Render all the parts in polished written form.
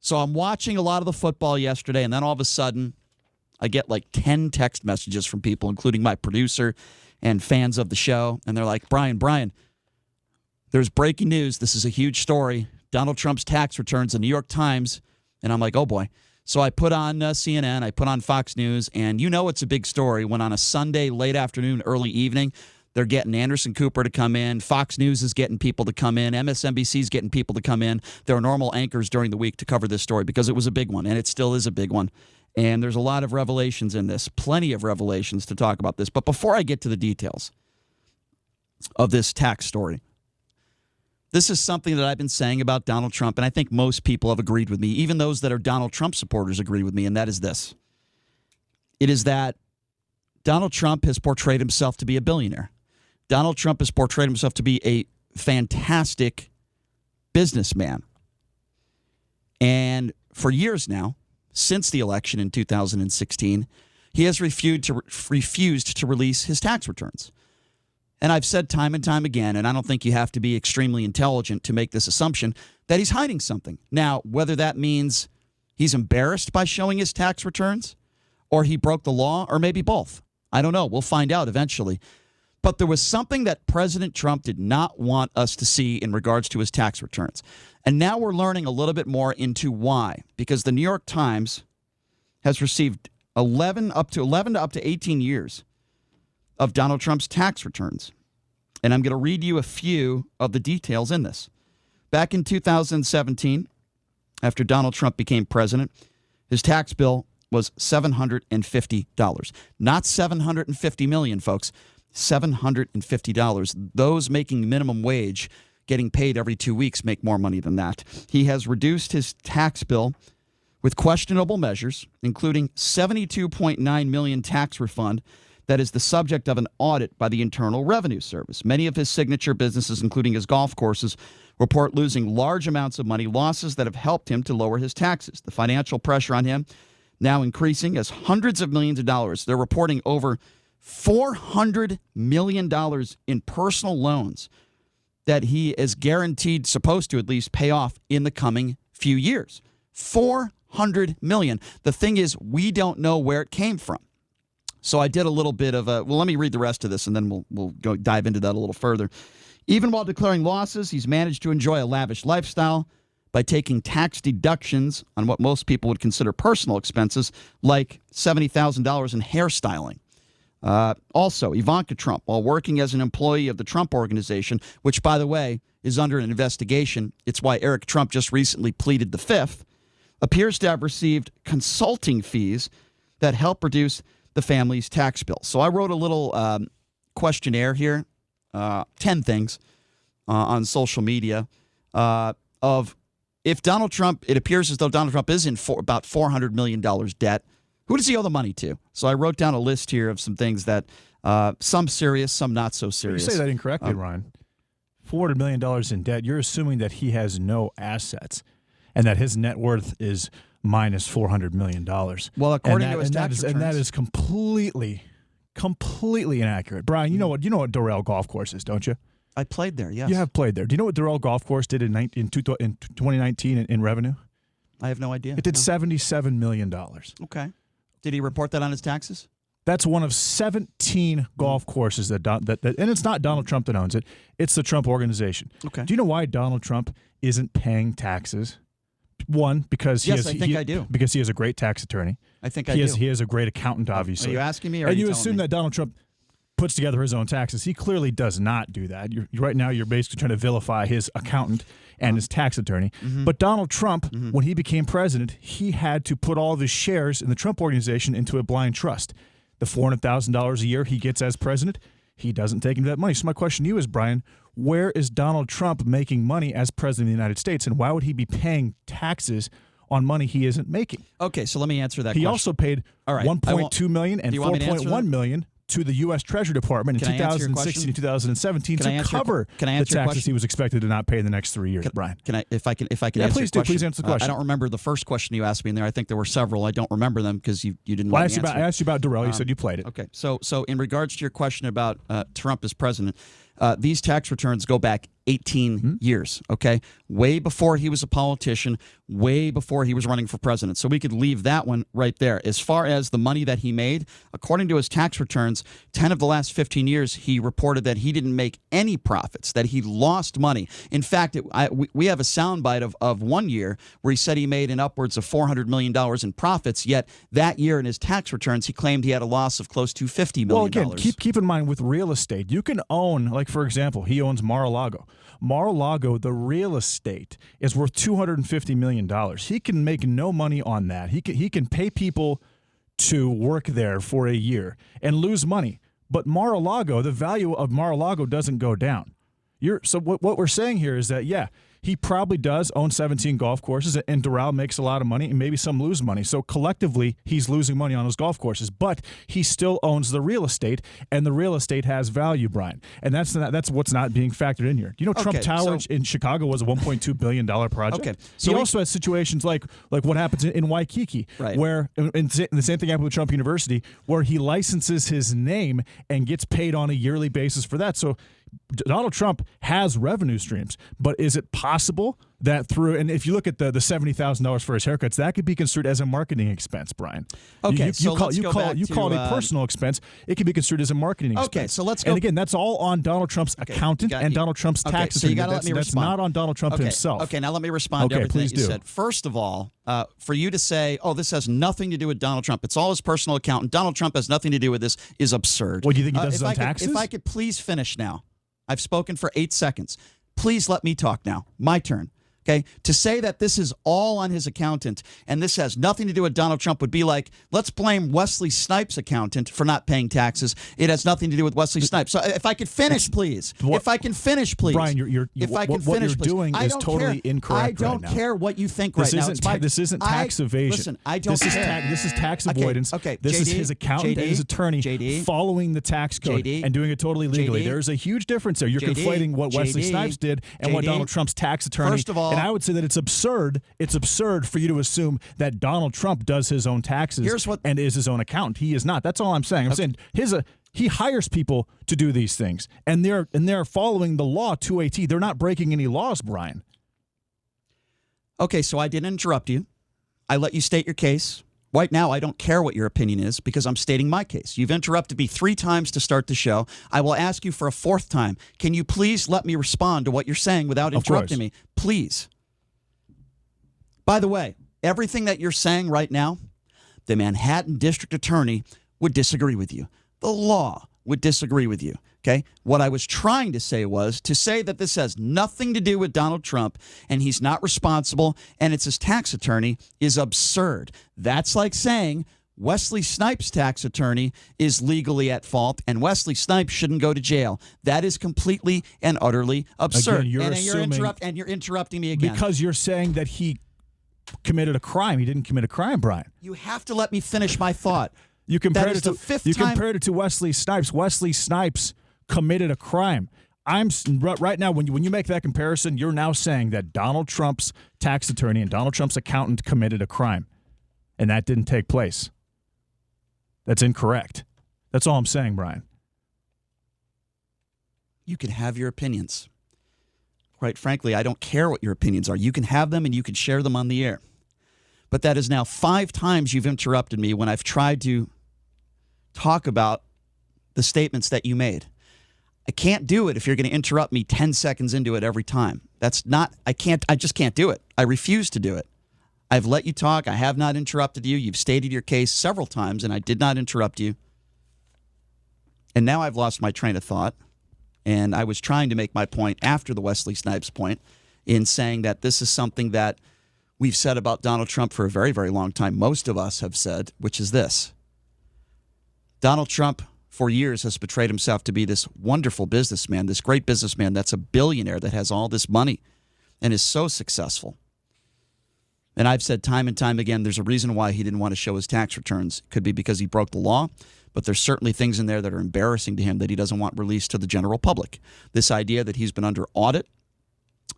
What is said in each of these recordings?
So I'm watching a lot of the football yesterday, and then all of a sudden, I get like 10 text messages from people, including my producer and fans of the show. And they're like, Brian, there's breaking news. This is a huge story. Donald Trump's tax returns, the New York Times. And I'm like, oh, boy. So I put on CNN, I put on Fox News, and you know it's a big story when on a Sunday, late afternoon, early evening, they're getting Anderson Cooper to come in. Fox News is getting people to come in. MSNBC is getting people to come in. There are normal anchors during the week to cover this story because it was a big one, and it still is a big one. And there's a lot of revelations in this, plenty of revelations to talk about this. But before I get to the details of this tax story, this is something that I've been saying about Donald Trump, and I think most people have agreed with me, even those that are Donald Trump supporters agree with me, and that is this. It is that Donald Trump has portrayed himself to be a billionaire. Donald Trump has portrayed himself to be a fantastic businessman. And for years now, since the election in 2016, he has refused to release his tax returns. And I've said time and time again, and I don't think you have to be extremely intelligent to make this assumption, that he's hiding something. Now, whether that means he's embarrassed by showing his tax returns, or he broke the law, or maybe both. I don't know. We'll find out eventually. But there was something that President Trump did not want us to see in regards to his tax returns. And now we're learning a little bit more into why. Because the New York Times has received 11 to 18 years of Donald Trump's tax returns. And I'm going to read you a few of the details in this. Back in 2017, after Donald Trump became president, his tax bill was $750. Not $750 million, folks. $750. Those making minimum wage, getting paid every 2 weeks, make more money than that. He has reduced his tax bill with questionable measures, including $72.9 million tax refund that is the subject of an audit by the Internal Revenue Service. Many of his signature businesses, including his golf courses, report losing large amounts of money, losses that have helped him to lower his taxes. The financial pressure on him now increasing as hundreds of millions of dollars. They're reporting over $400 million in personal loans that he is guaranteed, supposed to at least, pay off in the coming few years. $400 million. The thing is, we don't know where it came from. So I did a little bit of a, well, let me read the rest of this, and then we'll go dive into that a little further. Even while declaring losses, he's managed to enjoy a lavish lifestyle by taking tax deductions on what most people would consider personal expenses, like $70,000 in hairstyling. Also, Ivanka Trump, while working as an employee of the Trump Organization, which, by the way, is under an investigation, it's why Eric Trump just recently pleaded the fifth, appears to have received consulting fees that help reduce the family's tax bill. So I wrote a little questionnaire here, 10 things on social media of if Donald Trump, it appears as though Donald Trump is in about $400 million debt, who does he owe the money to? So I wrote down a list here of some things that, some serious, some not so serious. You say that incorrectly, Ryan. $400 million in debt, you're assuming that he has no assets and that his net worth is minus $400 million. Well, according to his tax returns. And that is completely inaccurate. Brian, you know what Doral Golf Course is, don't you? I played there, yes. You have played there. Do you know what Doral Golf Course did in 2019 in revenue? I have no idea. It did $77 million. Okay. Did he report that on his taxes? That's one of 17 golf courses that and it's not Donald Trump that owns it. It's the Trump Organization. Okay. Do you know why Donald Trump isn't paying taxes? One, because I do. Because he has a great tax attorney. I think I do. He has a great accountant, obviously. Are you asking me, or and are you assume me? that Donald Trump puts together his own taxes. He clearly does not do that. Right now, you're basically trying to vilify his accountant and his tax attorney. Mm-hmm. But Donald Trump, when he became president, he had to put all of his shares in the Trump Organization into a blind trust. The $400,000 a year he gets as president, he doesn't take into that money. So my question to you is, Brian, where is Donald Trump making money as president of the United States, and why would he be paying taxes on money he isn't making? Okay, so let me answer that question. He also paid $1.2 million and $4.1 million to the U.S. Treasury Department in 2016 and 2017 to cover the taxes he was expected to not pay in the next 3 years. Brian, if I can yeah, answer please your do. Please answer the question. I don't remember the first question you asked me in there. I think there were several. I don't remember them because you didn't. Well, let me answer. I asked you about Darrell. You said you played it. Okay, so in regards to your question about Trump as president, these tax returns go back 18 years, okay? Way before he was a politician, way before he was running for president. So we could leave that one right there. As far as the money that he made, according to his tax returns, 10 of the last 15 years, he reported that he didn't make any profits, that he lost money. In fact, we have a soundbite of 1 year where he said he made in upwards of $400 million in profits, yet that year in his tax returns, he claimed he had a loss of close to $50 million. Well, again, keep in mind with real estate, you can own, like for example, he owns Mar-a-Lago. Mar-a-Lago, the real estate is worth $250 million. He can make no money on that. He can pay people to work there for a year and lose money. But Mar-a-Lago, the value of Mar-a-Lago doesn't go down. So what we're saying here is that, yeah, he probably does own 17 golf courses, and Doral makes a lot of money, and maybe some lose money. So collectively, he's losing money on his golf courses, but he still owns the real estate, and the real estate has value, Brian. And that's what's not being factored in here. Do you know Trump Tower in Chicago was a $1.2 billion project? Okay. So he also has situations like what happens in Waikiki, right, where and the same thing happened with Trump University, where he licenses his name and gets paid on a yearly basis for that. So Donald Trump has revenue streams, but is it possible that through, and if you look at the $70,000 for his haircuts, that could be construed as a marketing expense, Brian. Okay, you call it a personal expense. It can be construed as a marketing expense. Okay, so let's go. And again, that's all on Donald Trump's accountant and Donald Trump's tax attorney. So you got to let me respond. That's not on Donald Trump himself. Okay, now let me respond to everything that you said. First of all, for you to say, oh, this has nothing to do with Donald Trump, it's all his personal accountant, Donald Trump has nothing to do with this, is absurd. Well, do you think he does his own taxes? If I could please finish now. I've spoken for 8 seconds. Please let me talk now. My turn. Okay, to say that this is all on his accountant and this has nothing to do with Donald Trump would be like, let's blame Wesley Snipes' accountant for not paying taxes. It has nothing to do with Wesley Snipes. So if I could finish, please. If I can finish, please. Brian, what you're doing is totally incorrect. I don't care what you think right now. This isn't tax evasion. Listen, I don't care. This is tax avoidance. Okay, this is his accountant and his attorney following the tax code and doing it totally legally. There's a huge difference there. You're conflating what Wesley Snipes did and what Donald Trump's tax attorney. First of all, and I would say that it's absurd. It's absurd for you to assume that Donald Trump does his own taxes and is his own accountant. He is not. That's all I'm saying. I'm saying he hires people to do these things, and they're following the law to a T. They're not breaking any laws, Brian. Okay, so I didn't interrupt you. I let you state your case. Right now, I don't care what your opinion is because I'm stating my case. You've interrupted me 3 times to start the show. I will ask you for a 4th time. Can you please let me respond to what you're saying without interrupting me? Please. By the way, everything that you're saying right now, the Manhattan District Attorney would disagree with you. The law would disagree with you. Okay? What I was trying to say was to say that this has nothing to do with Donald Trump and he's not responsible and it's his tax attorney is absurd. That's like saying Wesley Snipes' tax attorney is legally at fault and Wesley Snipes shouldn't go to jail. That is completely and utterly absurd. Again, you're interrupting me again. Because you're saying that he committed a crime. He didn't commit a crime, Brian. You have to let me finish my thought. You compared it to Wesley Snipes. Wesley Snipes committed a crime. Right now, when you make that comparison, you're now saying that Donald Trump's tax attorney and Donald Trump's accountant committed a crime, and that didn't take place. That's incorrect. That's all I'm saying, Brian. You can have your opinions. Quite frankly, I don't care what your opinions are. You can have them and you can share them on the air. But that is now 5 times you've interrupted me when I've tried to talk about the statements that you made. I can't do it if you're going to interrupt me 10 seconds into it every time. I just can't do it. I refuse to do it. I've let you talk. I have not interrupted you. You've stated your case several times and I did not interrupt you. And now I've lost my train of thought. And I was trying to make my point after the Wesley Snipes point in saying that this is something that we've said about Donald Trump for a very, very long time. Most of us have said, which is this. Donald Trump, for years, has portrayed himself to be this wonderful businessman, this great businessman that's a billionaire that has all this money and is so successful. And I've said time and time again, there's a reason why he didn't want to show his tax returns. It could be because he broke the law. But there's certainly things in there that are embarrassing to him that he doesn't want released to the general public. This idea that he's been under audit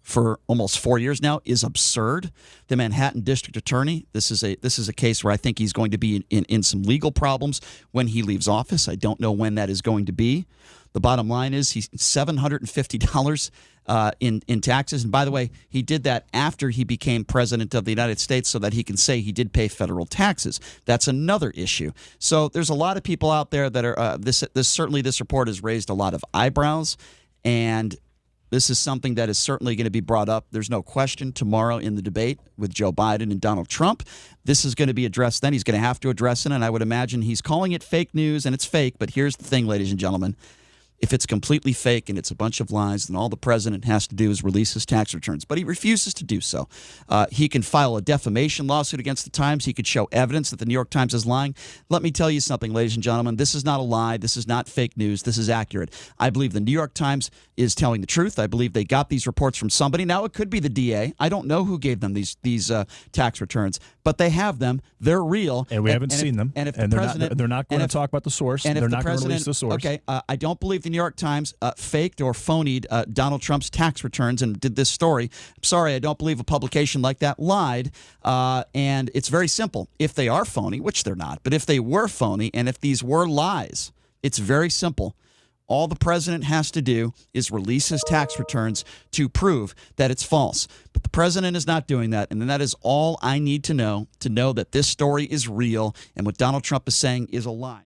for almost 4 years now is absurd. The Manhattan District Attorney, this is a case where I think he's going to be in some legal problems when he leaves office. I don't know when that is going to be. The bottom line is he's $750 in taxes. And by the way, he did that after he became president of the United States so that he can say he did pay federal taxes. That's another issue. So there's a lot of people out there that are this report has raised a lot of eyebrows, and this is something that is certainly going to be brought up. There's no question tomorrow in the debate with Joe Biden and Donald Trump. This is going to be addressed then. He's going to have to address it, and I would imagine he's calling it fake news, and it's fake. But here's the thing, ladies and gentlemen. If it's completely fake and it's a bunch of lies, then all the president has to do is release his tax returns. But he refuses to do so. He can file a defamation lawsuit against the Times. He could show evidence that the New York Times is lying. Let me tell you something, ladies and gentlemen. This is not a lie. This is not fake news. This is accurate. I believe the New York Times is telling the truth. I believe they got these reports from somebody. Now, it could be the DA. I don't know who gave them these tax returns, but they have them. They're real. And we haven't seen them. And if and the they're president, not going to talk about the source. And if they're the not going to president, release the source. Okay, I don't believe the New York Times faked or phonied Donald Trump's tax returns and did this story. I'm sorry, I don't believe a publication like that lied. And it's very simple. If they are phony, which they're not, but if they were phony and if these were lies, it's very simple. All the president has to do is release his tax returns to prove that it's false. But the president is not doing that, and that is all I need to know that this story is real and what Donald Trump is saying is a lie.